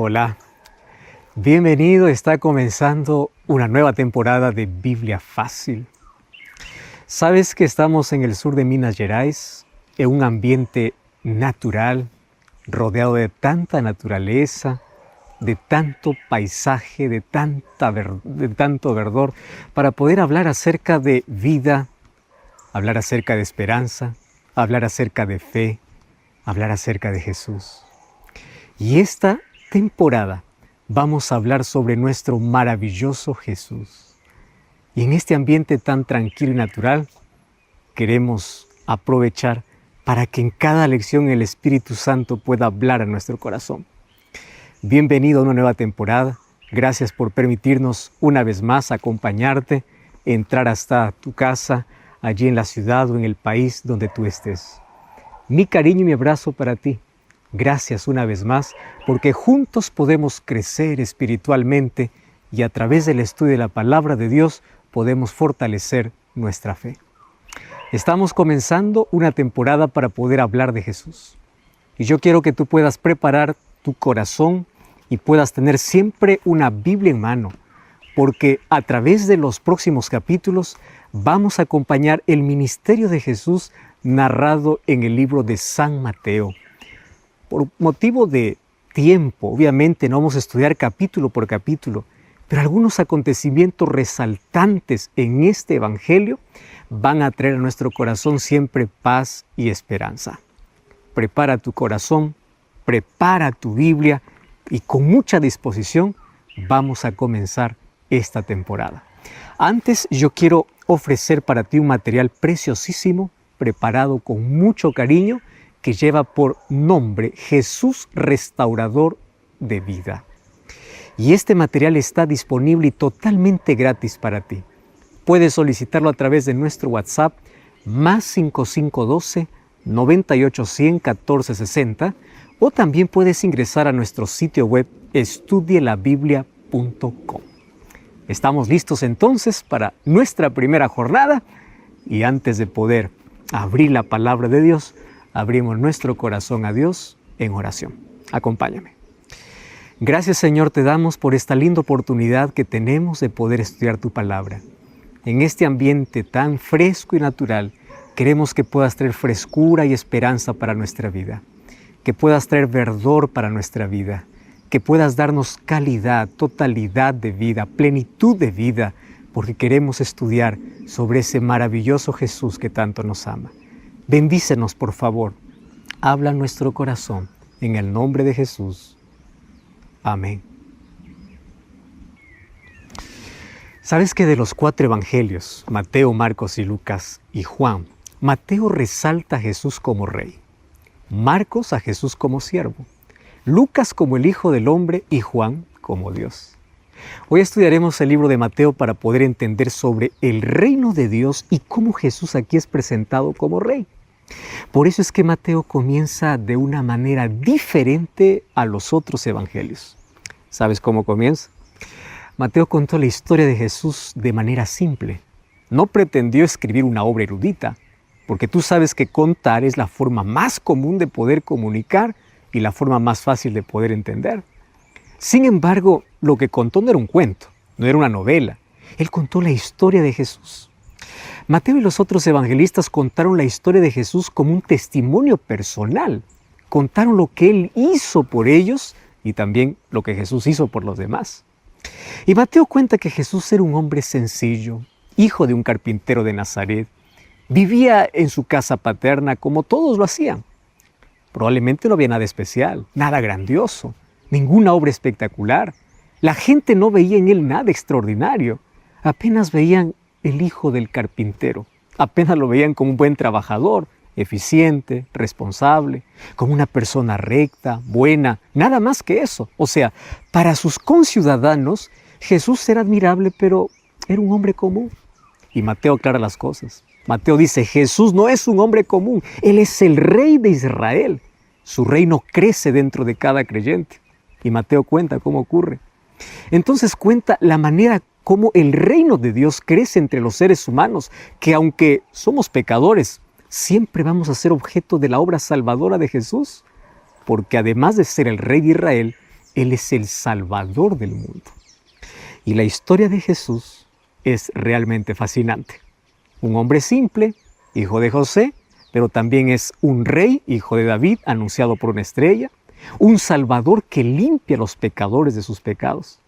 Hola, bienvenido. Está comenzando una nueva temporada de Biblia Fácil. Sabes que estamos en el sur de Minas Gerais, en un ambiente natural, rodeado de tanta naturaleza, de tanto paisaje, de tanto verdor, para poder hablar acerca de vida, hablar acerca de esperanza, hablar acerca de fe, hablar acerca de Jesús. Y esta temporada vamos a hablar sobre nuestro maravilloso Jesús. Y en este ambiente tan tranquilo y natural, queremos aprovechar para que en cada lección el Espíritu Santo pueda hablar a nuestro corazón. Bienvenido a una nueva temporada. Gracias por permitirnos una vez más acompañarte, entrar hasta tu casa, allí en la ciudad o en el país donde tú estés. Mi cariño y mi abrazo para ti. Gracias una vez más, porque juntos podemos crecer espiritualmente y a través del estudio de la Palabra de Dios podemos fortalecer nuestra fe. Estamos comenzando una temporada para poder hablar de Jesús. Y yo quiero que tú puedas preparar tu corazón y puedas tener siempre una Biblia en mano, porque a través de los próximos capítulos vamos a acompañar el ministerio de Jesús narrado en el libro de San Mateo. Por motivo de tiempo, obviamente no vamos a estudiar capítulo por capítulo, pero algunos acontecimientos resaltantes en este Evangelio van a traer a nuestro corazón siempre paz y esperanza. Prepara tu corazón, prepara tu Biblia y con mucha disposición vamos a comenzar esta temporada. Antes yo quiero ofrecer para ti un material preciosísimo, preparado con mucho cariño, que lleva por nombre Jesús Restaurador de Vida. Y este material está disponible y totalmente gratis para ti. Puedes solicitarlo a través de nuestro WhatsApp más 5512 9810 1460 o también puedes ingresar a nuestro sitio web estudielabiblia.com. Estamos listos entonces para nuestra primera jornada y antes de poder abrir la palabra de Dios, abrimos nuestro corazón a Dios en oración. Acompáñame. Gracias, Señor, te damos por esta linda oportunidad que tenemos de poder estudiar tu palabra. En este ambiente tan fresco y natural, queremos que puedas traer frescura y esperanza para nuestra vida, que puedas traer verdor para nuestra vida, que puedas darnos calidad, totalidad de vida, plenitud de vida, porque queremos estudiar sobre ese maravilloso Jesús que tanto nos ama. Bendícenos, por favor. Habla en nuestro corazón. En el nombre de Jesús. Amén. ¿Sabes que de los 4 evangelios, Mateo, Marcos y Lucas y Juan, Mateo resalta a Jesús como rey, Marcos a Jesús como siervo, Lucas como el Hijo del Hombre y Juan como Dios? Hoy estudiaremos el libro de Mateo para poder entender sobre el reino de Dios y cómo Jesús aquí es presentado como rey. Por eso es que Mateo comienza de una manera diferente a los otros evangelios. ¿Sabes cómo comienza? Mateo contó la historia de Jesús de manera simple. No pretendió escribir una obra erudita, porque tú sabes que contar es la forma más común de poder comunicar y la forma más fácil de poder entender. Sin embargo, lo que contó no era un cuento, no era una novela. Él contó la historia de Jesús. Mateo y los otros evangelistas contaron la historia de Jesús como un testimonio personal. Contaron lo que Él hizo por ellos y también lo que Jesús hizo por los demás. Y Mateo cuenta que Jesús era un hombre sencillo, hijo de un carpintero de Nazaret. Vivía en su casa paterna como todos lo hacían. Probablemente no había nada especial, nada grandioso, ninguna obra espectacular. La gente no veía en él nada extraordinario. Apenas veían el hijo del carpintero. Apenas lo veían como un buen trabajador, eficiente, responsable, como una persona recta, buena, nada más que eso. O sea, para sus conciudadanos, Jesús era admirable, pero era un hombre común. Y Mateo aclara las cosas. Mateo dice, Jesús no es un hombre común, Él es el Rey de Israel. Su reino crece dentro de cada creyente. Y Mateo cuenta cómo ocurre. Entonces cuenta la manera como el reino de Dios crece entre los seres humanos, que aunque somos pecadores, siempre vamos a ser objeto de la obra salvadora de Jesús, porque además de ser el Rey de Israel, Él es el Salvador del mundo. Y la historia de Jesús es realmente fascinante. Un hombre simple, hijo de José, pero también es un rey, hijo de David, anunciado por una estrella, un Salvador que limpia a los pecadores de sus pecados.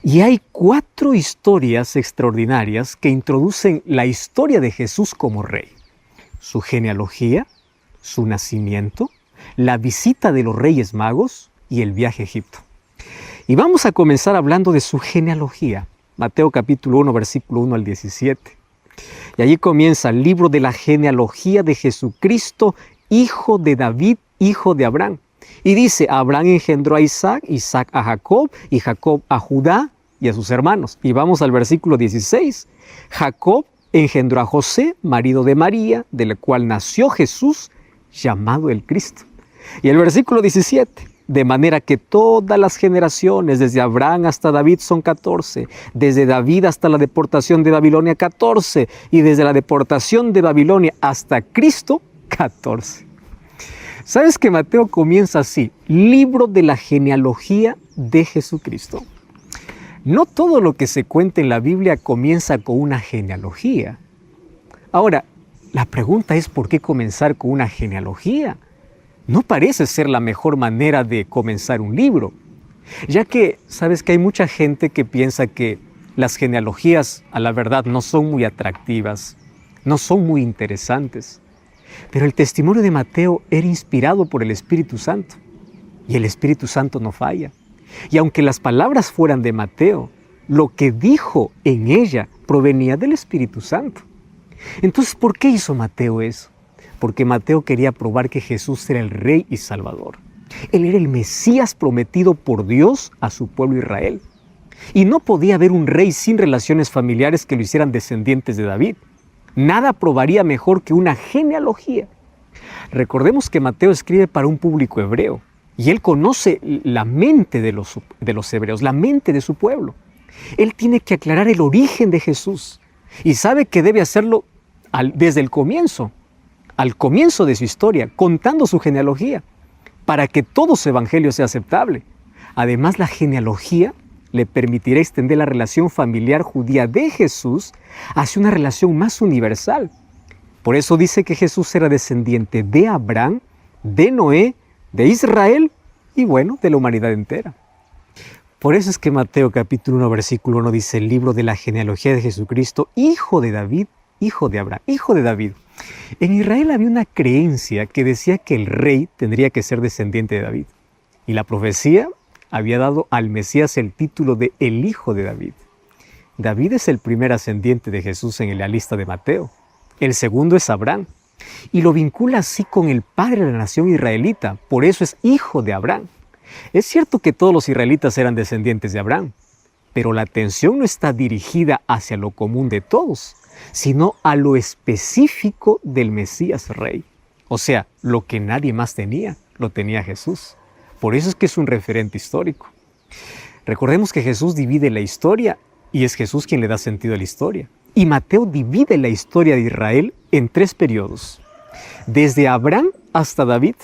Y hay 4 historias extraordinarias que introducen la historia de Jesús como rey. Su genealogía, su nacimiento, la visita de los Reyes Magos y el viaje a Egipto. Y vamos a comenzar hablando de su genealogía. Mateo capítulo 1, versículo 1 al 17. Y allí comienza el libro de la genealogía de Jesucristo, hijo de David, hijo de Abraham. Y dice, Abraham engendró a Isaac, Isaac a Jacob, y Jacob a Judá y a sus hermanos. Y vamos al versículo 16. Jacob engendró a José, marido de María, de la cual nació Jesús, llamado el Cristo. Y el versículo 17. De manera que todas las generaciones, desde Abraham hasta David, son 14. Desde David hasta la deportación de Babilonia, 14. Y desde la deportación de Babilonia hasta Cristo, 14. ¿Sabes que Mateo comienza así? Libro de la genealogía de Jesucristo. No todo lo que se cuenta en la Biblia comienza con una genealogía. Ahora, la pregunta es ¿por qué comenzar con una genealogía? No parece ser la mejor manera de comenzar un libro, ya que sabes que hay mucha gente que piensa que las genealogías a la verdad no son muy atractivas, no son muy interesantes. Pero el testimonio de Mateo era inspirado por el Espíritu Santo y el Espíritu Santo no falla. Y aunque las palabras fueran de Mateo, lo que dijo en ella provenía del Espíritu Santo. Entonces, ¿por qué hizo Mateo eso? Porque Mateo quería probar que Jesús era el Rey y Salvador. Él era el Mesías prometido por Dios a su pueblo Israel. Y no podía haber un rey sin relaciones familiares que lo hicieran descendientes de David. Nada probaría mejor que una genealogía. Recordemos que Mateo escribe para un público hebreo y él conoce la mente de los hebreos, la mente de su pueblo. Él tiene que aclarar el origen de Jesús y sabe que debe hacerlo desde el comienzo, al comienzo de su historia, contando su genealogía, para que todo su evangelio sea aceptable. Además, la genealogía le permitirá extender la relación familiar judía de Jesús hacia una relación más universal. Por eso dice que Jesús era descendiente de Abraham, de Noé, de Israel y bueno, de la humanidad entera. Por eso es que Mateo capítulo 1, versículo 1 dice el libro de la genealogía de Jesucristo, hijo de David, hijo de Abraham, hijo de David. En Israel había una creencia que decía que el rey tendría que ser descendiente de David. Y la profecía había dado al Mesías el título de el hijo de David. David es el primer ascendiente de Jesús en la lista de Mateo. El segundo es Abraham. Y lo vincula así con el padre de la nación israelita. Por eso es hijo de Abraham. Es cierto que todos los israelitas eran descendientes de Abraham, pero la atención no está dirigida hacia lo común de todos, sino a lo específico del Mesías Rey. O sea, lo que nadie más tenía, lo tenía Jesús. Por eso es que es un referente histórico. Recordemos que Jesús divide la historia y es Jesús quien le da sentido a la historia. Y Mateo divide la historia de Israel en 3 periodos. Desde Abraham hasta David,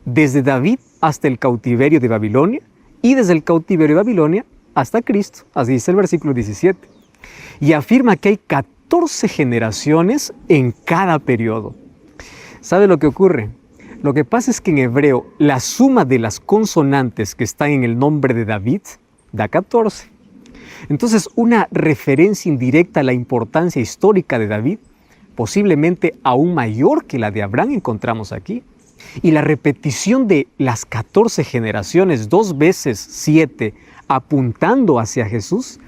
desde David hasta el cautiverio de Babilonia y desde el cautiverio de Babilonia hasta Cristo. Así dice el versículo 17. Y afirma que hay 14 generaciones en cada periodo. ¿Sabe lo que ocurre? Lo que pasa es que en hebreo la suma de las consonantes que están en el nombre de David da 14. Entonces, una referencia indirecta a la importancia histórica de David, posiblemente aún mayor que la de Abraham, encontramos aquí. Y la repetición de las 14 generaciones, 2 veces 7, apuntando hacia Jesús,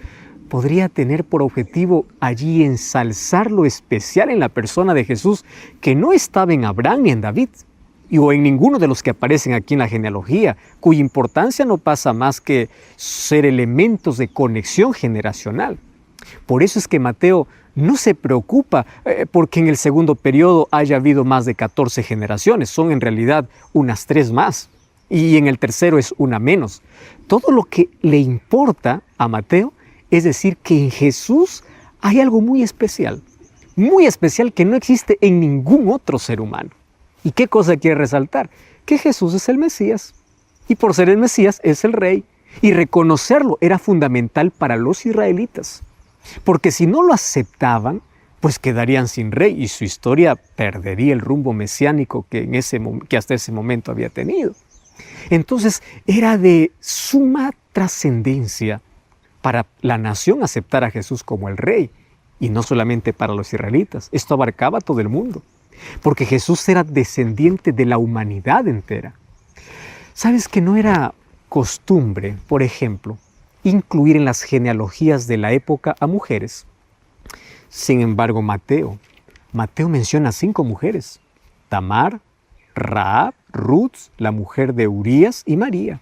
podría tener por objetivo allí ensalzar lo especial en la persona de Jesús, que no estaba en Abraham ni en David, o en ninguno de los que aparecen aquí en la genealogía, cuya importancia no pasa más que ser elementos de conexión generacional. Por eso es que Mateo no se preocupa porque en el segundo periodo haya habido más de 14 generaciones, son en realidad unas 3 más, y en el tercero es una menos. Todo lo que le importa a Mateo es decir que en Jesús hay algo muy especial que no existe en ningún otro ser humano. ¿Y qué cosa quiere resaltar? Que Jesús es el Mesías. Y por ser el Mesías es el rey. Y reconocerlo era fundamental para los israelitas. Porque si no lo aceptaban, pues quedarían sin rey y su historia perdería el rumbo mesiánico que hasta ese momento había tenido. Entonces era de suma trascendencia para la nación aceptar a Jesús como el rey, y no solamente para los israelitas. Esto abarcaba a todo el mundo, porque Jesús era descendiente de la humanidad entera. ¿Sabes que no era costumbre, por ejemplo, incluir en las genealogías de la época a mujeres? Sin embargo, Mateo menciona 5 mujeres: Tamar, Rahab, Ruth, la mujer de Urías y María,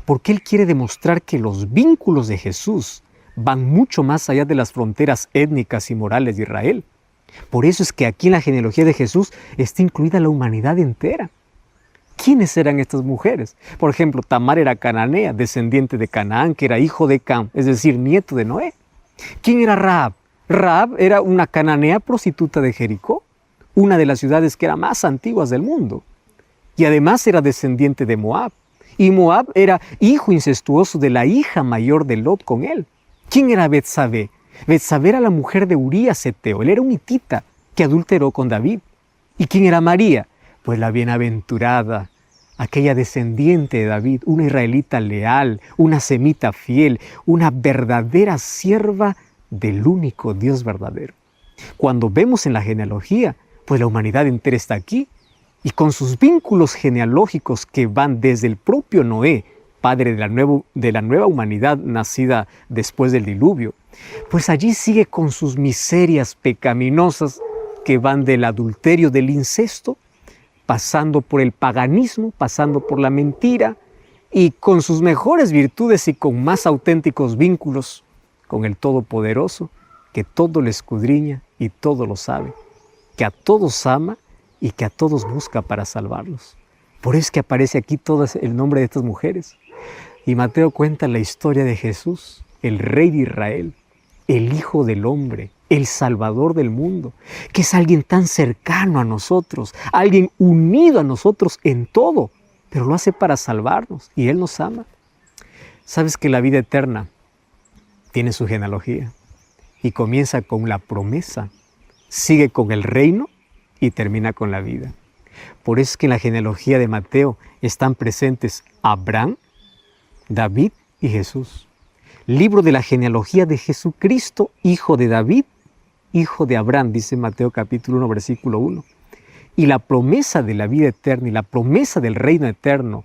porque él quiere demostrar que los vínculos de Jesús van mucho más allá de las fronteras étnicas y morales de Israel. Por eso es que aquí en la genealogía de Jesús está incluida la humanidad entera. ¿Quiénes eran estas mujeres? Por ejemplo, Tamar era cananea, descendiente de Canaán, que era hijo de Cam, es decir, nieto de Noé. ¿Quién era Rahab? Rahab era una cananea prostituta de Jericó, una de las ciudades que eran más antiguas del mundo. Y además era descendiente de Moab. Y Moab era hijo incestuoso de la hija mayor de Lot con él. ¿Quién era Betsabé? Betsabé era la mujer de Urías Eteo. Él era un hitita que adulteró con David. ¿Y quién era María? Pues la bienaventurada, aquella descendiente de David, una israelita leal, una semita fiel, una verdadera sierva del único Dios verdadero. Cuando vemos en la genealogía, pues la humanidad entera está aquí, y con sus vínculos genealógicos que van desde el propio Noé, padre de la nueva humanidad nacida después del diluvio, pues allí sigue con sus miserias pecaminosas que van del adulterio, del incesto, pasando por el paganismo, pasando por la mentira, y con sus mejores virtudes y con más auténticos vínculos con el Todopoderoso, que todo le escudriña y todo lo sabe, que a todos ama y que a todos busca para salvarlos. Por eso es que aparece aquí todo el nombre de estas mujeres. Y Mateo cuenta la historia de Jesús, el Rey de Israel, el Hijo del Hombre, el Salvador del mundo, que es alguien tan cercano a nosotros, alguien unido a nosotros en todo, pero lo hace para salvarnos y Él nos ama. ¿Sabes que la vida eterna tiene su genealogía y comienza con la promesa, sigue con el reino y termina con la vida? Por eso es que en la genealogía de Mateo están presentes Abraham, David y Jesús. Libro de la genealogía de Jesucristo, hijo de David, hijo de Abraham, dice Mateo capítulo 1, versículo 1. Y la promesa de la vida eterna y la promesa del reino eterno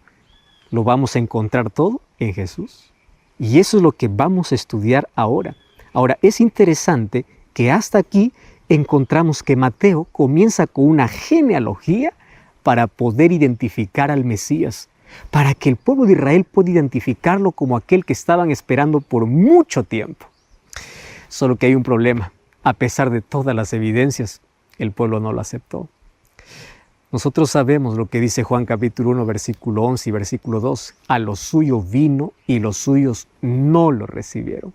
lo vamos a encontrar todo en Jesús. Y eso es lo que vamos a estudiar ahora. Ahora, es interesante que hasta aquí encontramos que Mateo comienza con una genealogía para poder identificar al Mesías, para que el pueblo de Israel pueda identificarlo como aquel que estaban esperando por mucho tiempo. Solo que hay un problema. A pesar de todas las evidencias, el pueblo no lo aceptó. Nosotros sabemos lo que dice Juan capítulo 1, versículo 11 y versículo 2. A lo suyo vino y los suyos no lo recibieron.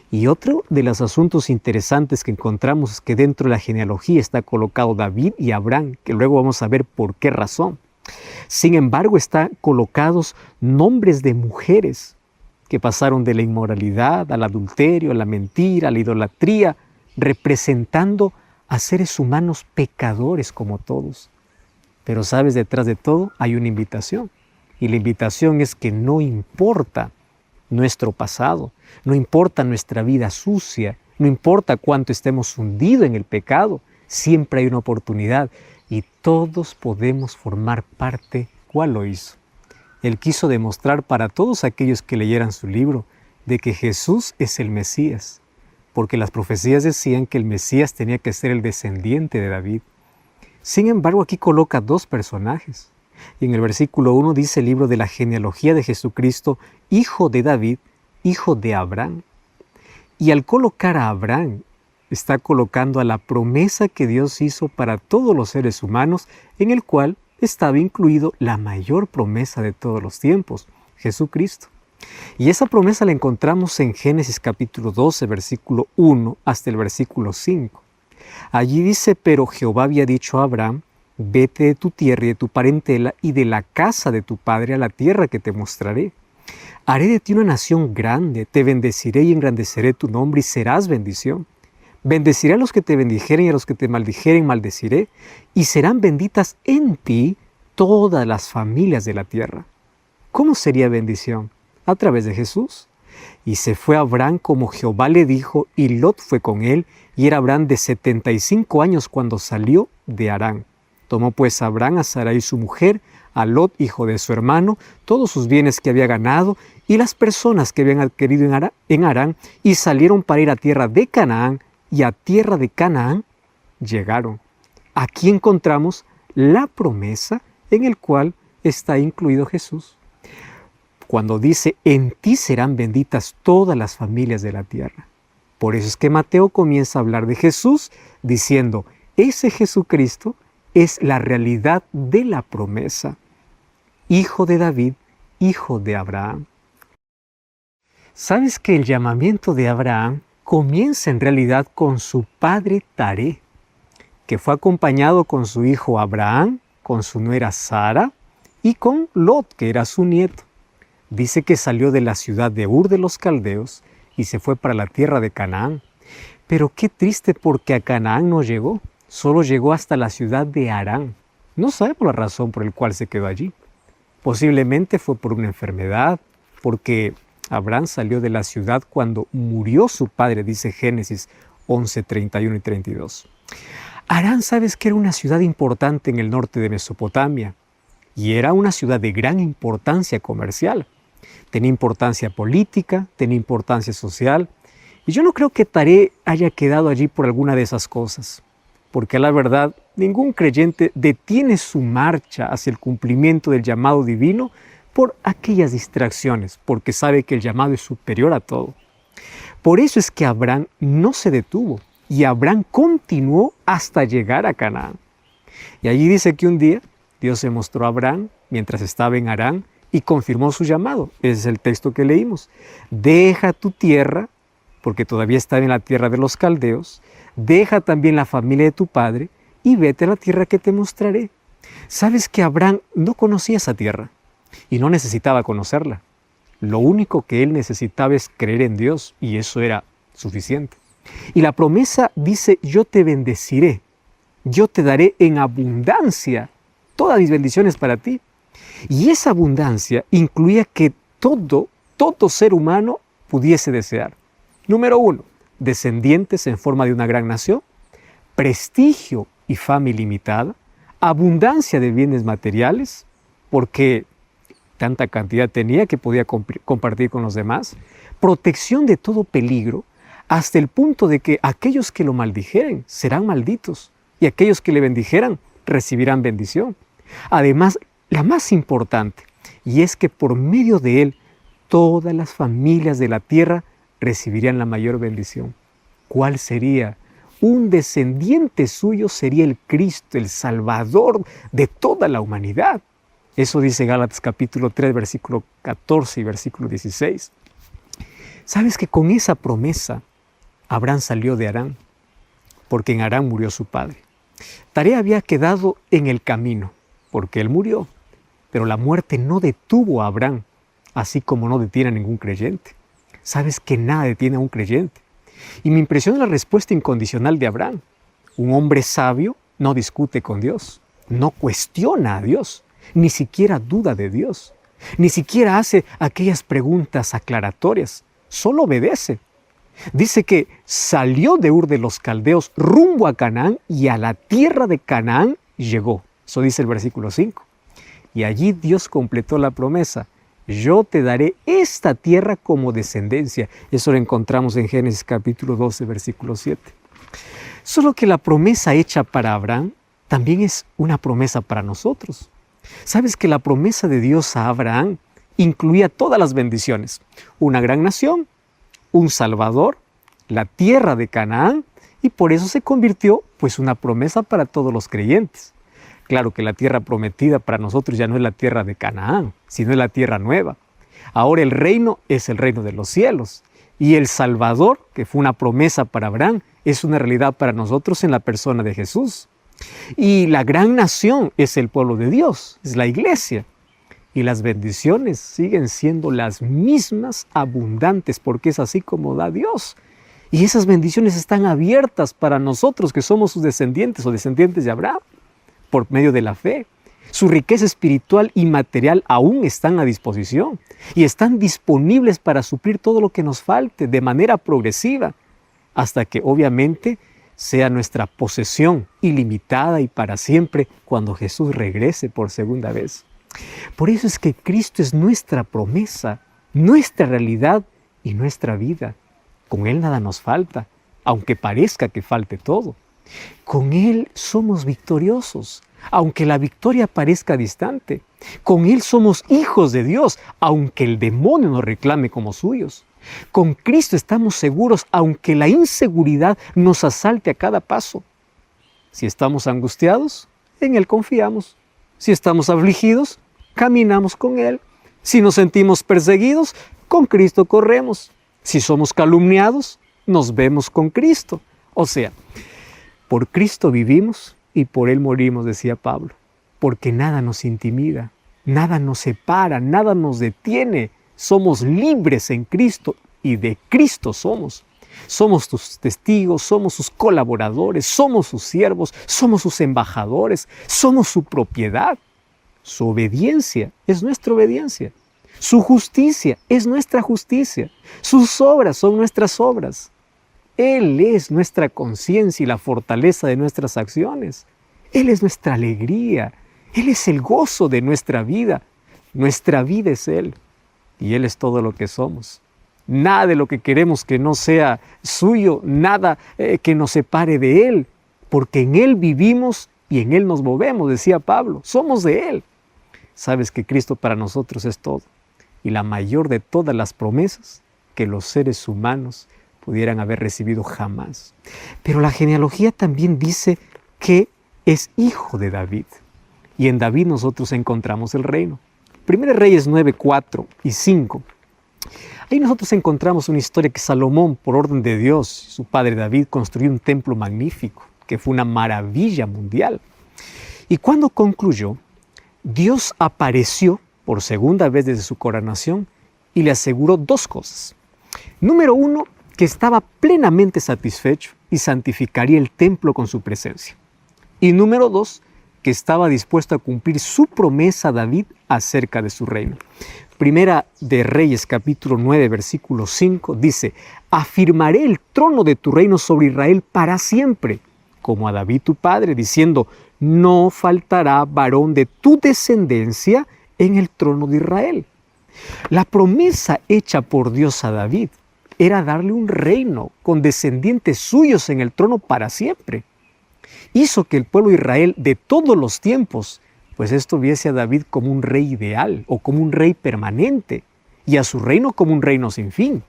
Y otro de los asuntos interesantes que encontramos es que dentro de la genealogía está colocado David y Abraham, que luego vamos a ver por qué razón. Sin embargo, están colocados nombres de mujeres que pasaron de la inmoralidad al adulterio, a la mentira, a la idolatría, representando a seres humanos pecadores como todos. Pero sabes, detrás de todo hay una invitación. Y la invitación es que no importa nuestro pasado, no importa nuestra vida sucia, no importa cuánto estemos hundidos en el pecado, siempre hay una oportunidad y todos podemos formar parte. ¿Cuál lo hizo? Él quiso demostrar para todos aquellos que leyeran su libro de que Jesús es el Mesías, porque las profecías decían que el Mesías tenía que ser el descendiente de David. Sin embargo, aquí coloca 2 personajes. Y en el versículo 1 dice el libro de la genealogía de Jesucristo, hijo de David, hijo de Abraham. Y al colocar a Abraham, está colocando a la promesa que Dios hizo para todos los seres humanos, en el cual estaba incluido la mayor promesa de todos los tiempos, Jesucristo. Y esa promesa la encontramos en Génesis capítulo 12, versículo 1 hasta el versículo 5. Allí dice, pero Jehová había dicho a Abraham, Vete de tu tierra y de tu parentela y de la casa de tu padre a la tierra que te mostraré. Haré de ti una nación grande, te bendeciré y engrandeceré tu nombre y serás bendición. Bendeciré a los que te bendijeren y a los que te maldijeren maldeciré, y serán benditas en ti todas las familias de la tierra. ¿Cómo sería bendición? A través de Jesús. Y se fue Abraham como Jehová le dijo, y Lot fue con él, y era Abraham de 75 años cuando salió de Harán. Tomó pues Abraham a Sarai su mujer, a Lot, hijo de su hermano, todos sus bienes que había ganado, y las personas que habían adquirido en Harán, y salieron para ir a tierra de Canaán, y a tierra de Canaán llegaron. Aquí encontramos la promesa en el cual está incluido Jesús. Cuando dice, en ti serán benditas todas las familias de la tierra. Por eso es que Mateo comienza a hablar de Jesús diciendo, ese Jesucristo es la realidad de la promesa. Hijo de David, hijo de Abraham. ¿Sabes que el llamamiento de Abraham comienza en realidad con su padre Taré, que fue acompañado con su hijo Abraham, con su nuera Sara y con Lot, que era su nieto? Dice que salió de la ciudad de Ur de los Caldeos y se fue para la tierra de Canaán. Pero qué triste, porque a Canaán no llegó, solo llegó hasta la ciudad de Harán. No sabemos la razón por la cual se quedó allí. Posiblemente fue por una enfermedad, porque Abraham salió de la ciudad cuando murió su padre, dice Génesis 11, 31 y 32. Harán, ¿sabes que era una ciudad importante en el norte de Mesopotamia? Y era una ciudad de gran importancia comercial. Tenía importancia política, tenía importancia social. Y yo no creo que Taré haya quedado allí por alguna de esas cosas. Porque la verdad, ningún creyente detiene su marcha hacia el cumplimiento del llamado divino por aquellas distracciones, porque sabe que el llamado es superior a todo. Por eso es que Abraham no se detuvo y Abraham continuó hasta llegar a Canaán. Y allí dice que un día Dios se mostró a Abraham mientras estaba en Harán y confirmó su llamado. Ese es el texto que leímos. Deja tu tierra, porque todavía estaba en la tierra de los caldeos, deja también la familia de tu padre y vete a la tierra que te mostraré. ¿Sabes que Abraham no conocía esa tierra y no necesitaba conocerla? Lo único que él necesitaba es creer en Dios, y eso era suficiente. Y la promesa dice, yo te bendeciré, yo te daré en abundancia todas mis bendiciones para ti. Y esa abundancia incluía que todo ser humano pudiese desear. Número 1, descendientes en forma de una gran nación, prestigio y fama ilimitada, abundancia de bienes materiales, porque tanta cantidad tenía que podía compartir con los demás, protección de todo peligro, hasta el punto de que aquellos que lo maldijeren serán malditos y aquellos que le bendijeran recibirán bendición. Además, la más importante, y es que por medio de él todas las familias de la tierra recibirían la mayor bendición. ¿Cuál sería? Un descendiente suyo sería el Cristo, el Salvador de toda la humanidad. Eso dice Gálatas capítulo 3, versículo 14 y versículo 16. ¿Sabes que con esa promesa Abraham salió de Harán? Porque en Harán murió su padre. Taré había quedado en el camino, porque él murió. Pero la muerte no detuvo a Abraham, así como no detiene a ningún creyente. ¿Sabes que nada detiene a un creyente? Y me impresiona la respuesta incondicional de Abraham. Un hombre sabio no discute con Dios, no cuestiona a Dios, ni siquiera duda de Dios, ni siquiera hace aquellas preguntas aclaratorias, solo obedece. Dice que salió de Ur de los Caldeos rumbo a Canaán y a la tierra de Canaán llegó. Eso dice el versículo 5. Y allí Dios completó la promesa. Yo te daré esta tierra como descendencia. Eso lo encontramos en Génesis capítulo 12, versículo 7. Solo que la promesa hecha para Abraham también es una promesa para nosotros. ¿Sabes que la promesa de Dios a Abraham incluía todas las bendiciones? Una gran nación, un Salvador, la tierra de Canaán, y por eso se convirtió pues una promesa para todos los creyentes. Claro que la tierra prometida para nosotros ya no es la tierra de Canaán, sino es la tierra nueva. Ahora el reino es el reino de los cielos. Y el Salvador, que fue una promesa para Abraham, es una realidad para nosotros en la persona de Jesús. Y la gran nación es el pueblo de Dios, es la iglesia. Y las bendiciones siguen siendo las mismas, abundantes, porque es así como da Dios. Y esas bendiciones están abiertas para nosotros que somos sus descendientes o descendientes de Abraham, por medio de la fe. Su riqueza espiritual y material aún están a disposición y están disponibles para suplir todo lo que nos falte de manera progresiva, hasta que obviamente sea nuestra posesión ilimitada y para siempre cuando Jesús regrese por segunda vez. Por eso es que Cristo es nuestra promesa, nuestra realidad y nuestra vida. Con Él nada nos falta, aunque parezca que falte todo. Con Él somos victoriosos, aunque la victoria parezca distante. Con Él somos hijos de Dios, aunque el demonio nos reclame como suyos. Con Cristo estamos seguros, aunque la inseguridad nos asalte a cada paso. Si estamos angustiados, en Él confiamos. Si estamos afligidos, caminamos con Él. Si nos sentimos perseguidos, con Cristo corremos. Si somos calumniados, nos vemos con Cristo. O sea, por Cristo vivimos y por Él morimos, decía Pablo, porque nada nos intimida, nada nos separa, nada nos detiene. Somos libres en Cristo y de Cristo somos. Somos sus testigos, somos sus colaboradores, somos sus siervos, somos sus embajadores, somos su propiedad. Su obediencia es nuestra obediencia. Su justicia es nuestra justicia. Sus obras son nuestras obras. Él es nuestra conciencia y la fortaleza de nuestras acciones. Él es nuestra alegría. Él es el gozo de nuestra vida. Nuestra vida es Él. Y Él es todo lo que somos. Nada de lo que queremos que no sea suyo, nada que nos separe de Él. Porque en Él vivimos y en Él nos movemos, decía Pablo. Somos de Él. Sabes que Cristo para nosotros es todo. Y la mayor de todas las promesas que los seres humanos pudieran haber recibido jamás. Pero la genealogía también dice que es hijo de David. Y en David nosotros encontramos el reino. 1 Reyes 9, 4 y 5. Ahí nosotros encontramos una historia que Salomón, por orden de Dios, su padre David, construyó un templo magnífico, que fue una maravilla mundial. Y cuando concluyó, Dios apareció por segunda vez desde su coronación y le aseguró dos cosas. Número uno, que estaba plenamente satisfecho y santificaría el templo con su presencia. Y número dos, que estaba dispuesto a cumplir su promesa a David acerca de su reino. Primera de Reyes, capítulo 9, versículo 5, dice: afirmaré el trono de tu reino sobre Israel para siempre, como a David tu padre, diciendo: no faltará varón de tu descendencia en el trono de Israel. La promesa hecha por Dios a David era darle un reino con descendientes suyos en el trono para siempre. Hizo que el pueblo de Israel de todos los tiempos, pues esto viese a David como un rey ideal o como un rey permanente y a su reino como un reino sin fin.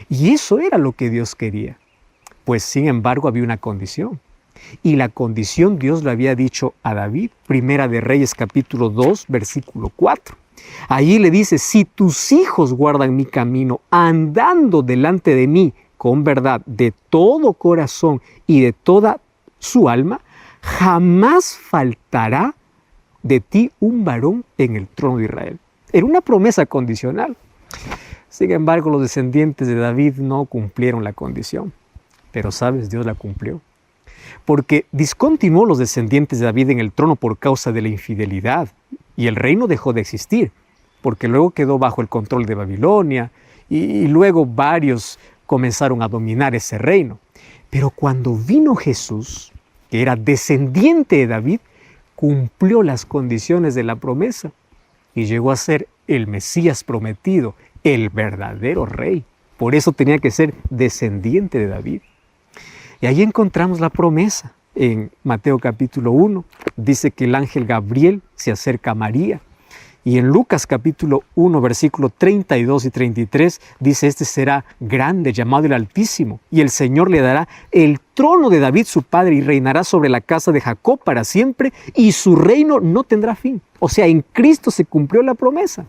Y eso era lo que Dios quería. Pues sin embargo había una condición. Y la condición Dios le había dicho a David, Primera de Reyes capítulo 2, versículo 4. Allí le dice: si tus hijos guardan mi camino, andando delante de mí con verdad, de todo corazón y de toda su alma, jamás faltará de ti un varón en el trono de Israel. Era una promesa condicional. Sin embargo, los descendientes de David no cumplieron la condición. Pero sabes, Dios la cumplió. Porque discontinuó los descendientes de David en el trono por causa de la infidelidad, y el reino dejó de existir, porque luego quedó bajo el control de Babilonia, y luego varios comenzaron a dominar ese reino. Pero cuando vino Jesús, que era descendiente de David, cumplió las condiciones de la promesa y llegó a ser el Mesías prometido, el verdadero rey. Por eso tenía que ser descendiente de David. Y ahí encontramos la promesa. En Mateo capítulo 1 dice que el ángel Gabriel se acerca a María. Y en Lucas capítulo 1, versículo 32 y 33 dice: este será grande, llamado el Altísimo, y el Señor le dará el trono de David su padre y reinará sobre la casa de Jacob para siempre, y su reino no tendrá fin. O sea, en Cristo se cumplió la promesa.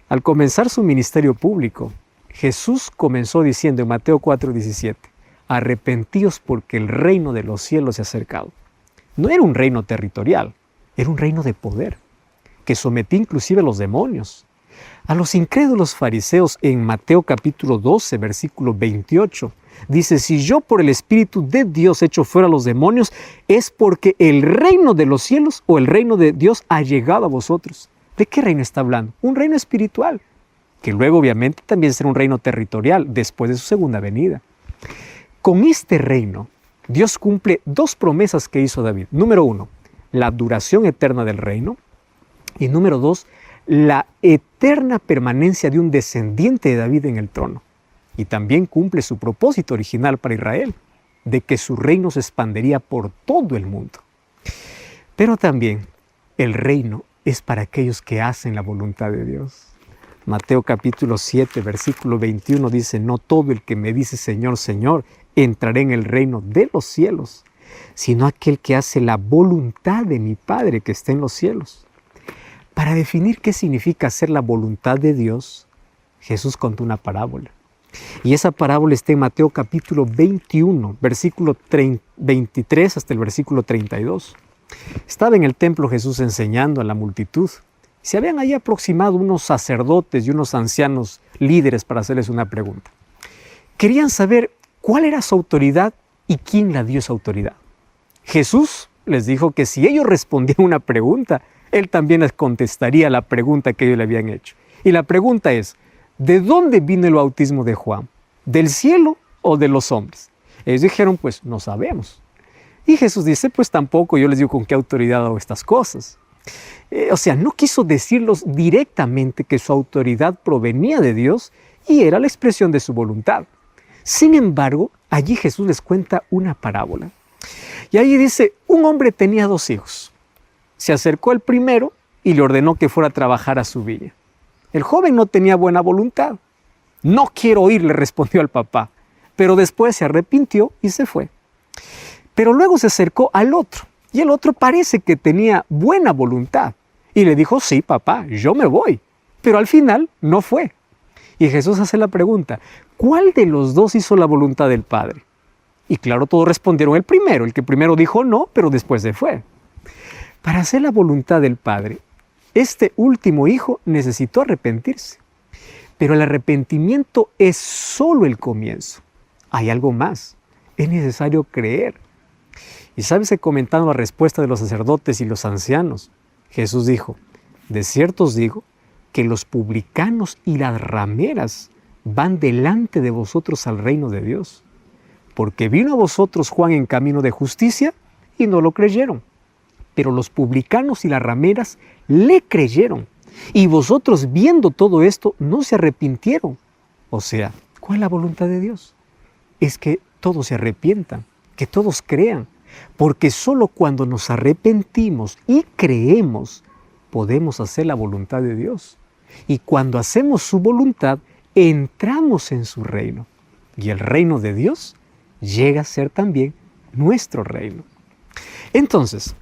Al comenzar su ministerio público, Jesús comenzó diciendo en Mateo 4, 17: arrepentíos porque el reino de los cielos se ha acercado. no era un reino territorial, era un reino de poder, que sometía inclusive a los demonios. A los incrédulos fariseos en Mateo capítulo 12, versículo 28, dice, si yo por el Espíritu de Dios echo fuera a los demonios, es porque el reino de los cielos o el reino de Dios ha llegado a vosotros. ¿De qué reino está hablando? Un reino espiritual, que luego obviamente también será un reino territorial después de su segunda venida. Con este reino, Dios cumple dos promesas que hizo David. Número 1, la duración eterna del reino. Y número 2, la eterna permanencia de un descendiente de David en el trono. Y también cumple su propósito original para Israel, de que su reino se expandería por todo el mundo. Pero también el reino es para aquellos que hacen la voluntad de Dios. Mateo capítulo 7, versículo 21 dice, no todo el que me dice Señor, Señor, entrará en el reino de los cielos, sino aquel que hace la voluntad de mi Padre que está en los cielos. Para definir qué significa hacer la voluntad de Dios, Jesús contó una parábola. Y esa parábola está en Mateo capítulo 21, versículo 23 hasta el versículo 32. Estaba en el templo Jesús enseñando a la multitud. Se habían ahí aproximado unos sacerdotes y unos ancianos líderes para hacerles una pregunta. Querían saber cuál era su autoridad y quién le dio esa autoridad. Jesús les dijo que si ellos respondían una pregunta, Él también les contestaría la pregunta que ellos le habían hecho. Y la pregunta es, ¿de dónde vino el bautismo de Juan? ¿Del cielo o de los hombres? Ellos dijeron, pues no sabemos. Y Jesús dice, pues tampoco yo les digo con qué autoridad hago estas cosas. O sea, no quiso decirlos directamente que su autoridad provenía de Dios y era la expresión de su voluntad. Sin embargo, allí Jesús les cuenta una parábola. Y ahí dice, un hombre tenía 2 hijos. Se acercó el primero y le ordenó que fuera a trabajar a su viña. El joven no tenía buena voluntad. No quiero ir, le respondió al papá. Pero después se arrepintió y se fue. Pero luego se acercó al otro. Y el otro parece que tenía buena voluntad. Y le dijo, sí, papá, yo me voy. Pero al final no fue. Y Jesús hace la pregunta, ¿cuál de los dos hizo la voluntad del Padre? Y claro, todos respondieron el primero. El que primero dijo no, pero después se fue. Para hacer la voluntad del Padre, este último hijo necesitó arrepentirse. Pero el arrepentimiento es solo el comienzo. Hay algo más. Es necesario creer. Y sabes que comentando la respuesta de los sacerdotes y los ancianos, Jesús dijo, de cierto os digo que los publicanos y las rameras van delante de vosotros al reino de Dios. Porque vino a vosotros Juan en camino de justicia y no lo creyeron. Pero los publicanos y las rameras le creyeron. Y vosotros viendo todo esto no se arrepintieron. O sea, ¿cuál es la voluntad de Dios? Es que todos se arrepientan, que todos crean. Porque solo cuando nos arrepentimos y creemos, podemos hacer la voluntad de Dios. Y cuando hacemos su voluntad, entramos en su reino. Y el reino de Dios llega a ser también nuestro reino. Entonces,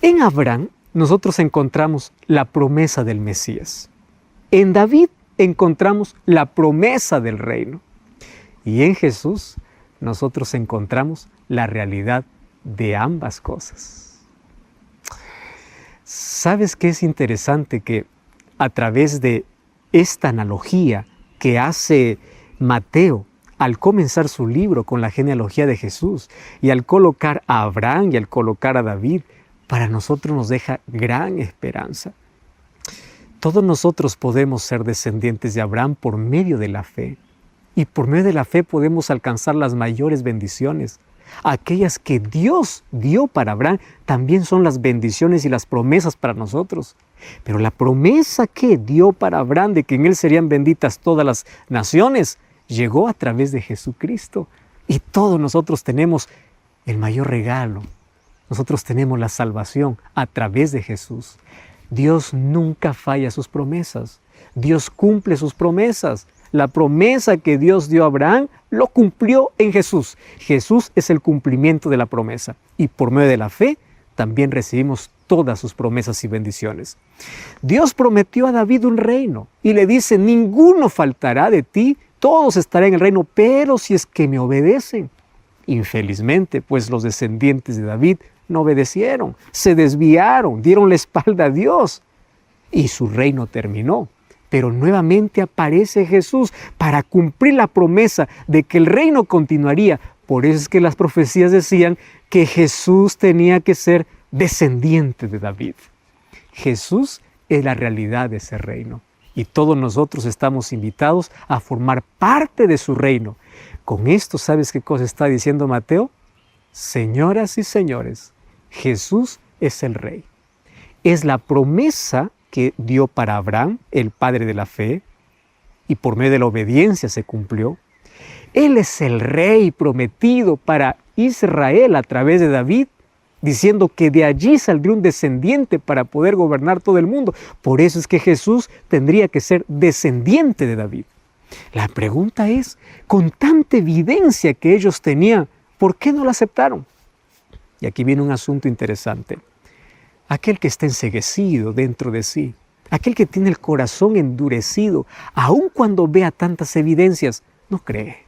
en Abraham nosotros encontramos la promesa del Mesías. En David encontramos la promesa del reino. Y en Jesús nosotros encontramos la realidad de ambas cosas. ¿Sabes qué es interesante? Que a través de esta analogía que hace Mateo al comenzar su libro con la genealogía de Jesús y al colocar a Abraham y al colocar a David, para nosotros nos deja gran esperanza. Todos nosotros podemos ser descendientes de Abraham por medio de la fe. Y por medio de la fe podemos alcanzar las mayores bendiciones. Aquellas que Dios dio para Abraham también son las bendiciones y las promesas para nosotros. Pero la promesa que dio para Abraham de que en él serían benditas todas las naciones, llegó a través de Jesucristo. Y todos nosotros tenemos el mayor regalo. Nosotros tenemos la salvación a través de Jesús. Dios nunca falla sus promesas. Dios cumple sus promesas. La promesa que Dios dio a Abraham lo cumplió en Jesús. Jesús es el cumplimiento de la promesa. Y por medio de la fe también recibimos todas sus promesas y bendiciones. Dios prometió a David un reino y le dice, ninguno faltará de ti, todos estarán en el reino, pero si es que me obedecen. Infelizmente, pues los descendientes de David no obedecieron, se desviaron, dieron la espalda a Dios y su reino terminó. Pero nuevamente aparece Jesús para cumplir la promesa de que el reino continuaría. Por eso es que las profecías decían que Jesús tenía que ser descendiente de David. Jesús es la realidad de ese reino y todos nosotros estamos invitados a formar parte de su reino. Con esto, ¿sabes qué cosa está diciendo Mateo? Señoras y señores, Jesús es el Rey. Es la promesa que dio para Abraham, el padre de la fe, y por medio de la obediencia se cumplió. Él es el Rey prometido para Israel a través de David, diciendo que de allí saldría un descendiente para poder gobernar todo el mundo. Por eso es que Jesús tendría que ser descendiente de David. La pregunta es, con tanta evidencia que ellos tenían, ¿por qué no lo aceptaron? Y aquí viene un asunto interesante. Aquel que está enceguecido dentro de sí, aquel que tiene el corazón endurecido, aun cuando vea tantas evidencias, no cree.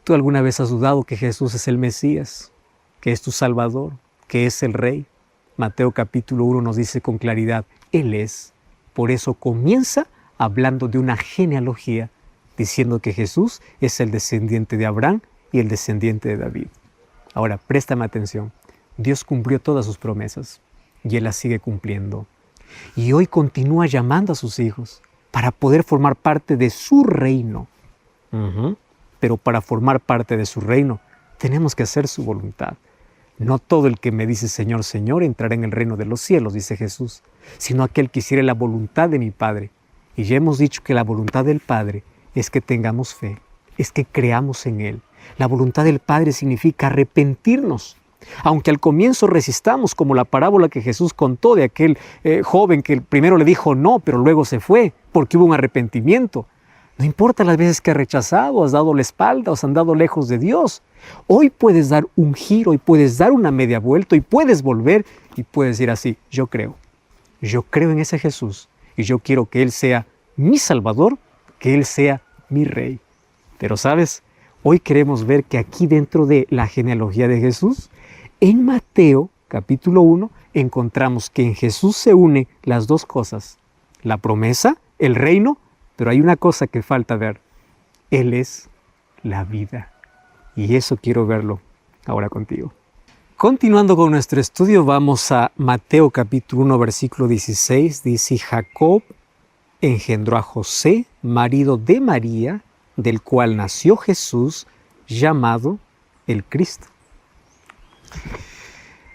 ¿Tú alguna vez has dudado que Jesús es el Mesías, que es tu Salvador, que es el Rey? Mateo capítulo 1 nos dice con claridad, Él es. Por eso comienza hablando de una genealogía, diciendo que Jesús es el descendiente de Abraham y el descendiente de David. Ahora, préstame atención. Dios cumplió todas sus promesas y Él las sigue cumpliendo. Y hoy continúa llamando a sus hijos para poder formar parte de su reino. Pero para formar parte de su reino tenemos que hacer su voluntad. No todo el que me dice Señor, Señor entrará en el reino de los cielos, dice Jesús, sino aquel que hiciere la voluntad de mi Padre. Y ya hemos dicho que la voluntad del Padre es que tengamos fe, es que creamos en Él. La voluntad del Padre significa arrepentirnos. Aunque al comienzo resistamos, como la parábola que Jesús contó de aquel joven que primero le dijo no, pero luego se fue, porque hubo un arrepentimiento. No importa las veces que has rechazado, has dado la espalda, has andado lejos de Dios. Hoy puedes dar un giro y puedes dar una media vuelta y puedes volver y puedes decir así, yo creo en ese Jesús y yo quiero que Él sea mi Salvador, que Él sea mi Rey. Pero ¿sabes? Hoy queremos ver que aquí dentro de la genealogía de Jesús, en Mateo capítulo 1, encontramos que en Jesús se une las dos cosas, la promesa, el reino, pero hay una cosa que falta ver, Él es la vida. Y eso quiero verlo ahora contigo. Continuando con nuestro estudio, vamos a Mateo capítulo 1, versículo 16, dice, Jacob engendró a José, marido de María, del cual nació Jesús, llamado el Cristo.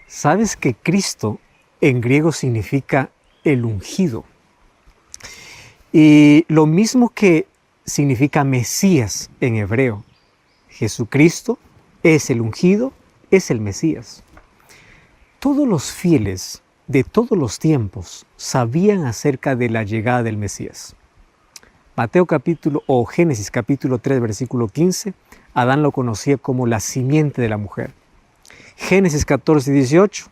¿Sabes que Cristo en griego significa el ungido? Y lo mismo que significa Mesías en hebreo. Jesucristo es el ungido, es el Mesías. Todos los fieles de todos los tiempos sabían acerca de la llegada del Mesías. Génesis capítulo 3, versículo 15, Adán lo conocía como la simiente de la mujer. Génesis 14, 18,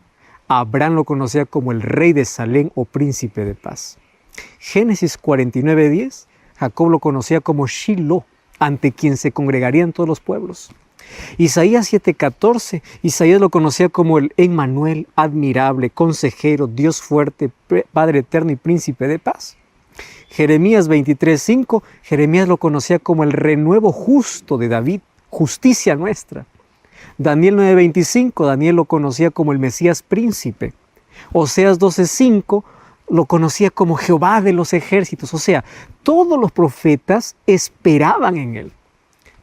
Abraham lo conocía como el rey de Salem o príncipe de paz. Génesis 49, 10, Jacob lo conocía como Shiloh, ante quien se congregarían todos los pueblos. Isaías 7, 14, Isaías lo conocía como el Emmanuel, admirable, consejero, Dios fuerte, Padre eterno y príncipe de paz. Jeremías 23, 5, Jeremías lo conocía como el renuevo justo de David, justicia nuestra. Daniel 9, 25, Daniel lo conocía como el Mesías príncipe. Oseas 12, 5, lo conocía como Jehová de los ejércitos. O sea, todos los profetas esperaban en Él.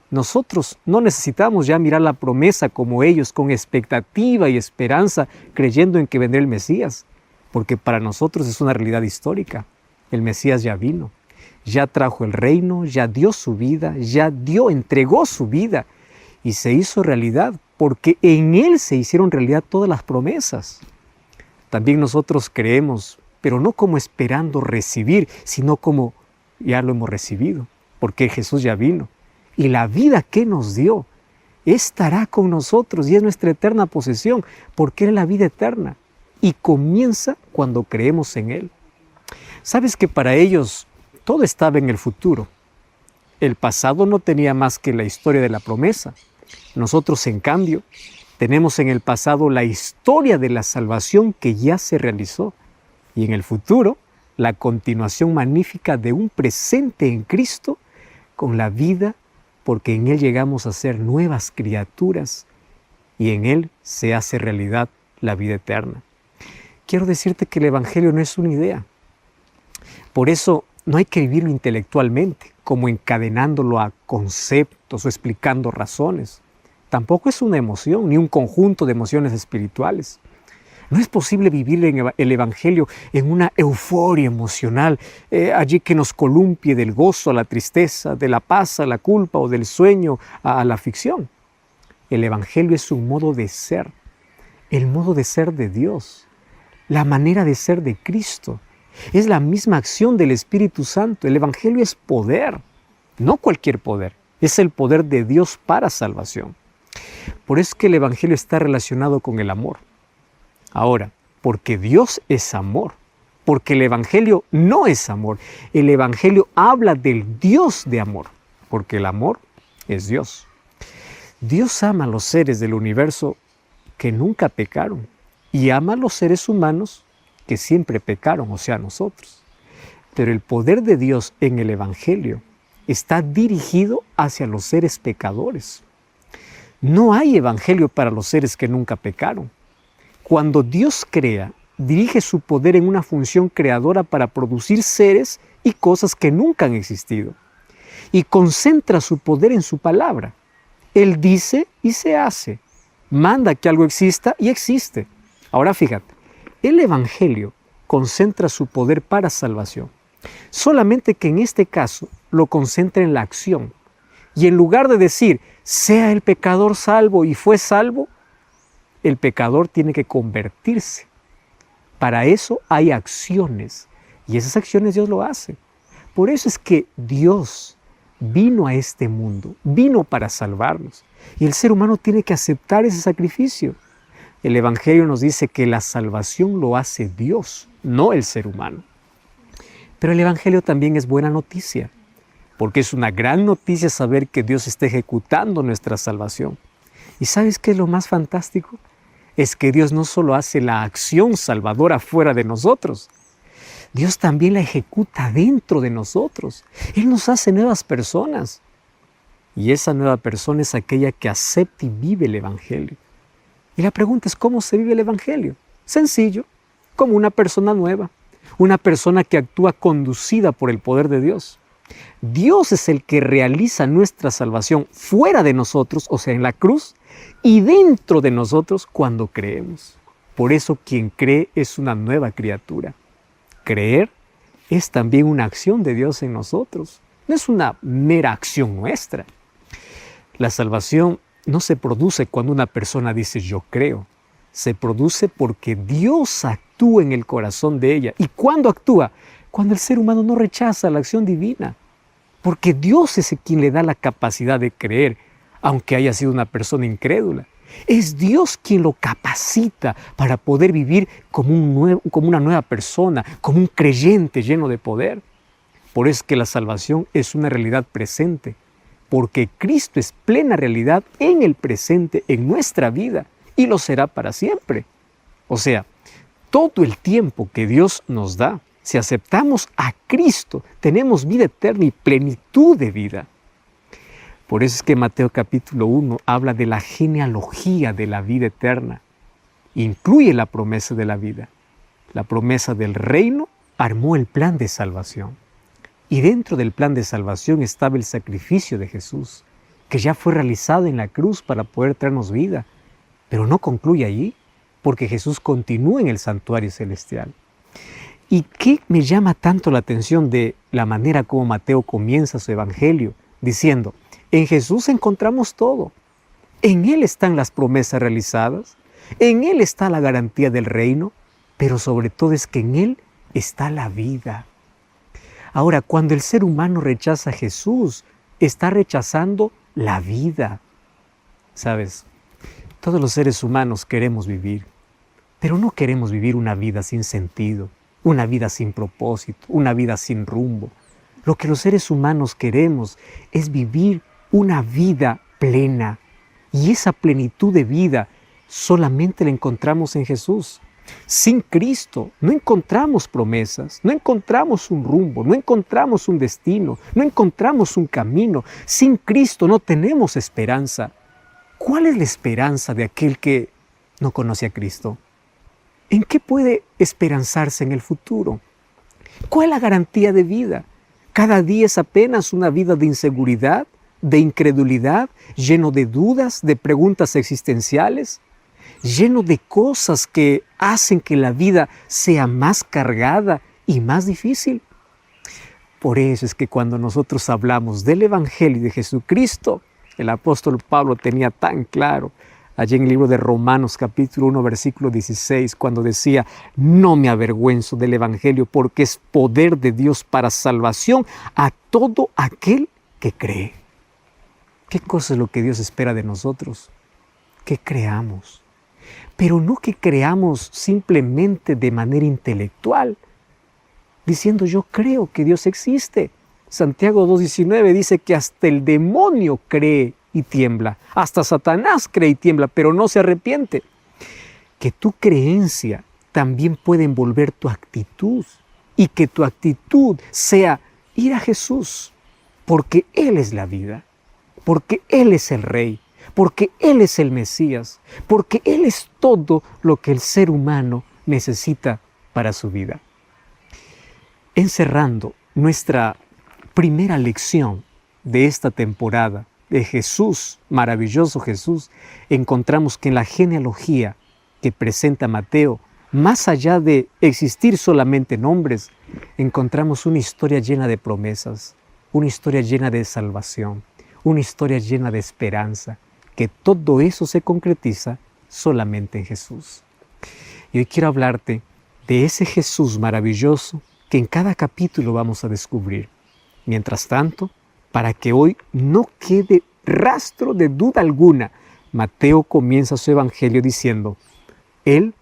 Nosotros no necesitamos ya mirar la promesa como ellos, con expectativa y esperanza, creyendo en que vendrá el Mesías, porque para nosotros es una realidad histórica. El Mesías ya vino, ya trajo el reino, ya dio su vida, entregó su vida y se hizo realidad, porque en Él se hicieron realidad todas las promesas. También nosotros creemos, pero no como esperando recibir, sino como ya lo hemos recibido, porque Jesús ya vino. Y la vida que nos dio estará con nosotros y es nuestra eterna posesión, porque Él es la vida eterna y comienza cuando creemos en Él. ¿Sabes que para ellos todo estaba en el futuro? El pasado no tenía más que la historia de la promesa. Nosotros, en cambio, Tenemos en el pasado la historia de la salvación que ya se realizó y en el futuro la continuación magnífica de un presente en Cristo con la vida, porque en Él llegamos a ser nuevas criaturas y en Él se hace realidad la vida eterna. Quiero decirte que el Evangelio no es una idea. Por eso no hay que vivirlo intelectualmente, como encadenándolo a conceptos o explicando razones. Tampoco es una emoción, ni un conjunto de emociones espirituales. No es posible vivir el Evangelio en una euforia emocional, allí que nos columpie del gozo a la tristeza, de la paz a la culpa o del sueño a la ficción. El Evangelio es un modo de ser, el modo de ser de Dios, la manera de ser de Cristo. Es la misma acción del Espíritu Santo. El Evangelio es poder, no cualquier poder. Es el poder de Dios para salvación. Por eso es que el Evangelio está relacionado con el amor. Ahora, porque Dios es amor, porque el Evangelio no es amor. El Evangelio habla del Dios de amor, porque el amor es Dios. Dios ama a los seres del universo que nunca pecaron y ama a los seres humanos que siempre pecaron, o sea, nosotros. Pero el poder de Dios en el Evangelio está dirigido hacia los seres pecadores. No hay Evangelio para los seres que nunca pecaron. Cuando Dios crea, dirige su poder en una función creadora para producir seres y cosas que nunca han existido. Y concentra su poder en su palabra. Él dice y se hace. Manda que algo exista y existe. Ahora fíjate, el Evangelio concentra su poder para salvación. Solamente que en este caso lo concentra en la acción. Y en lugar de decir, sea el pecador salvo y fue salvo, el pecador tiene que convertirse. Para eso hay acciones. Y esas acciones Dios lo hace. Por eso es que Dios vino a este mundo, vino para salvarnos. Y el ser humano tiene que aceptar ese sacrificio. El Evangelio nos dice que la salvación lo hace Dios, no el ser humano. Pero el Evangelio también es buena noticia, porque es una gran noticia saber que Dios está ejecutando nuestra salvación. ¿Y sabes qué es lo más fantástico? Es que Dios no solo hace la acción salvadora fuera de nosotros, Dios también la ejecuta dentro de nosotros. Él nos hace nuevas personas. Y esa nueva persona es aquella que acepta y vive el Evangelio. Y la pregunta es, ¿cómo se vive el Evangelio? Sencillo, como una persona nueva, una persona que actúa conducida por el poder de Dios. Dios es el que realiza nuestra salvación fuera de nosotros, o sea, en la cruz, y dentro de nosotros cuando creemos. Por eso quien cree es una nueva criatura. Creer es también una acción de Dios en nosotros. No es una mera acción nuestra. La salvación no se produce cuando una persona dice yo creo. Se produce porque Dios actúa en el corazón de ella. ¿Y cuándo actúa? Cuando el ser humano no rechaza la acción divina. Porque Dios es quien le da la capacidad de creer, aunque haya sido una persona incrédula. Es Dios quien lo capacita para poder vivir como una nueva persona, como un creyente lleno de poder. Por eso es que la salvación es una realidad presente, porque Cristo es plena realidad en el presente, en nuestra vida, y lo será para siempre. O sea, todo el tiempo que Dios nos da, si aceptamos a Cristo, tenemos vida eterna y plenitud de vida. Por eso es que Mateo capítulo 1 habla de la genealogía de la vida eterna. Incluye la promesa de la vida. La promesa del reino armó el plan de salvación. Y dentro del plan de salvación estaba el sacrificio de Jesús, que ya fue realizado en la cruz para poder traernos vida. Pero no concluye allí, porque Jesús continúa en el santuario celestial. ¿Y qué me llama tanto la atención de la manera como Mateo comienza su evangelio? Diciendo, en Jesús encontramos todo. En Él están las promesas realizadas, en Él está la garantía del reino, pero sobre todo es que en Él está la vida. Ahora, cuando el ser humano rechaza a Jesús, está rechazando la vida. ¿Sabes? Todos los seres humanos queremos vivir, pero no queremos vivir una vida sin sentido, una vida sin propósito, una vida sin rumbo. Lo que los seres humanos queremos es vivir una vida plena. Y esa plenitud de vida solamente la encontramos en Jesús. Sin Cristo no encontramos promesas, no encontramos un rumbo, no encontramos un destino, no encontramos un camino. Sin Cristo no tenemos esperanza. ¿Cuál es la esperanza de aquel que no conoce a Cristo? ¿En qué puede esperanzarse en el futuro? ¿Cuál es la garantía de vida? Cada día es apenas una vida de inseguridad, de incredulidad, lleno de dudas, de preguntas existenciales, lleno de cosas que hacen que la vida sea más cargada y más difícil. Por eso es que cuando nosotros hablamos del Evangelio de Jesucristo, el apóstol Pablo tenía tan claro, allí en el libro de Romanos capítulo 1 versículo 16, cuando decía: no me avergüenzo del Evangelio porque es poder de Dios para salvación a todo aquel que cree. ¿Qué cosa es lo que Dios espera de nosotros? Que creamos. Pero no que creamos simplemente de manera intelectual, diciendo yo creo que Dios existe. Santiago 2:19 dice que hasta el demonio cree y tiembla, hasta Satanás cree y tiembla, pero no se arrepiente. Que tu creencia también puede envolver tu actitud y que tu actitud sea ir a Jesús, porque Él es la vida, porque Él es el Rey, porque Él es el Mesías, porque Él es todo lo que el ser humano necesita para su vida. Encerrando nuestra primera lección de esta temporada de Jesús, maravilloso Jesús, encontramos que en la genealogía que presenta Mateo, más allá de existir solamente nombres, encontramos una historia llena de promesas, una historia llena de salvación, una historia llena de esperanza, que todo eso se concretiza solamente en Jesús. Y hoy quiero hablarte de ese Jesús maravilloso que en cada capítulo vamos a descubrir. Mientras tanto, para que hoy no quede rastro de duda alguna, Mateo comienza su evangelio diciendo: Él,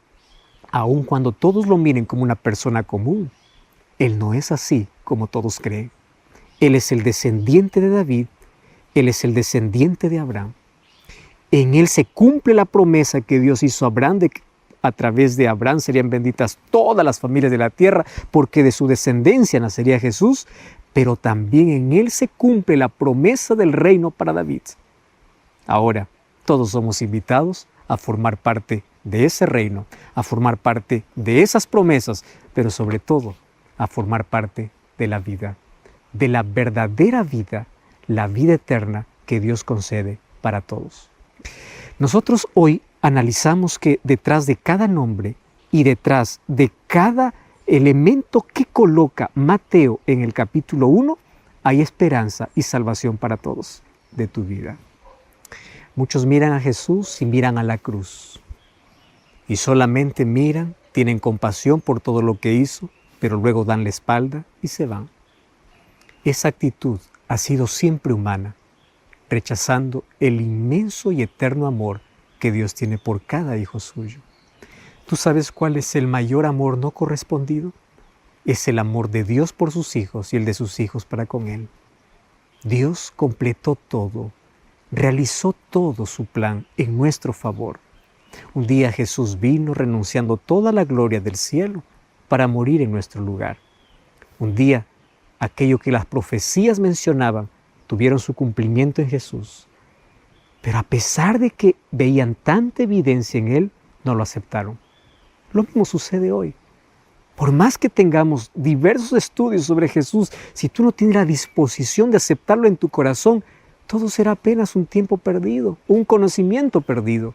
aun cuando todos lo miren como una persona común, Él no es así como todos creen. Él es el descendiente de David, Él es el descendiente de Abraham. En Él se cumple la promesa que Dios hizo a Abraham de que a través de Abraham serían benditas todas las familias de la tierra, porque de su descendencia nacería Jesús, pero también en Él se cumple la promesa del reino para David. Ahora, todos somos invitados a formar parte de ese reino, a formar parte de esas promesas, pero sobre todo a formar parte de la vida, de la verdadera vida, la vida eterna que Dios concede para todos. Nosotros hoy analizamos que detrás de cada nombre y detrás de cada elemento que coloca Mateo en el capítulo 1, hay esperanza y salvación para todos de tu vida. Muchos miran a Jesús y miran a la cruz. Y solamente miran, tienen compasión por todo lo que hizo, pero luego dan la espalda y se van. Esa actitud ha sido siempre humana, rechazando el inmenso y eterno amor que Dios tiene por cada hijo suyo. ¿Tú sabes cuál es el mayor amor no correspondido? Es el amor de Dios por sus hijos y el de sus hijos para con Él. Dios completó todo, realizó todo su plan en nuestro favor. Un día Jesús vino renunciando toda la gloria del cielo para morir en nuestro lugar. Un día, aquello que las profecías mencionaban tuvieron su cumplimiento en Jesús. Pero a pesar de que veían tanta evidencia en Él, no lo aceptaron. Lo mismo sucede hoy. Por más que tengamos diversos estudios sobre Jesús, si tú no tienes la disposición de aceptarlo en tu corazón, todo será apenas un tiempo perdido, un conocimiento perdido.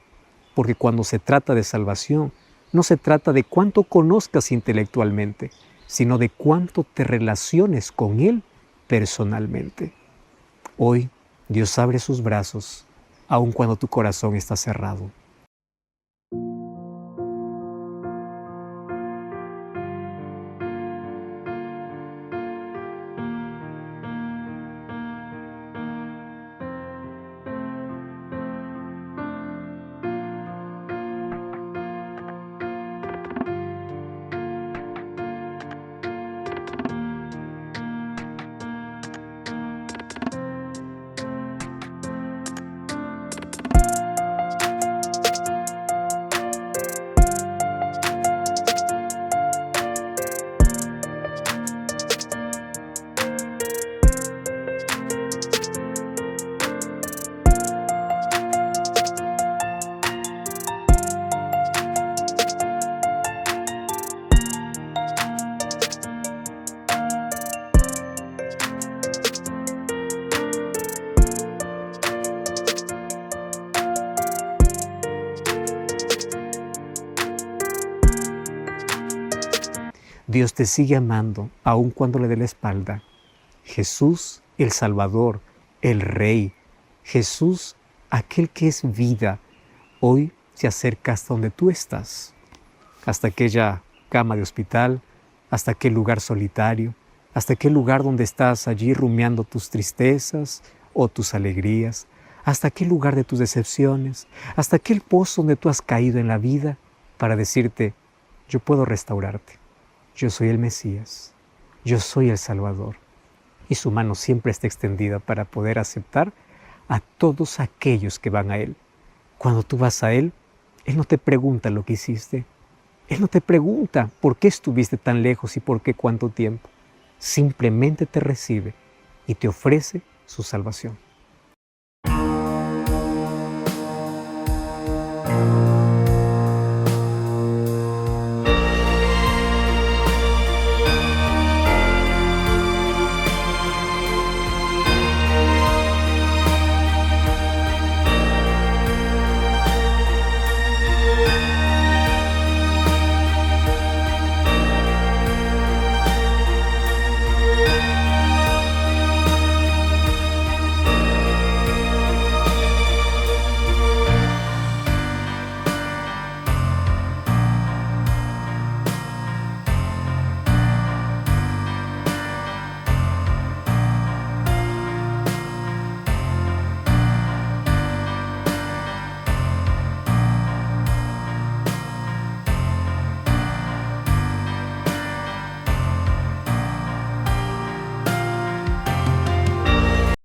Porque cuando se trata de salvación, no se trata de cuánto conozcas intelectualmente, sino de cuánto te relaciones con Él personalmente. Hoy Dios abre sus brazos, aun cuando tu corazón está cerrado. Dios te sigue amando aun cuando le dé la espalda. Jesús, el Salvador, el Rey, Jesús, aquel que es vida, hoy se acerca hasta donde tú estás, hasta aquella cama de hospital, hasta aquel lugar solitario, hasta aquel lugar donde estás allí rumiando tus tristezas o tus alegrías, hasta aquel lugar de tus decepciones, hasta aquel pozo donde tú has caído en la vida, para decirte, yo puedo restaurarte, yo soy el Mesías, yo soy el Salvador. Y su mano siempre está extendida para poder aceptar a todos aquellos que van a Él. Cuando tú vas a Él, Él no te pregunta lo que hiciste, Él no te pregunta por qué estuviste tan lejos y por qué cuánto tiempo. Simplemente te recibe y te ofrece su salvación.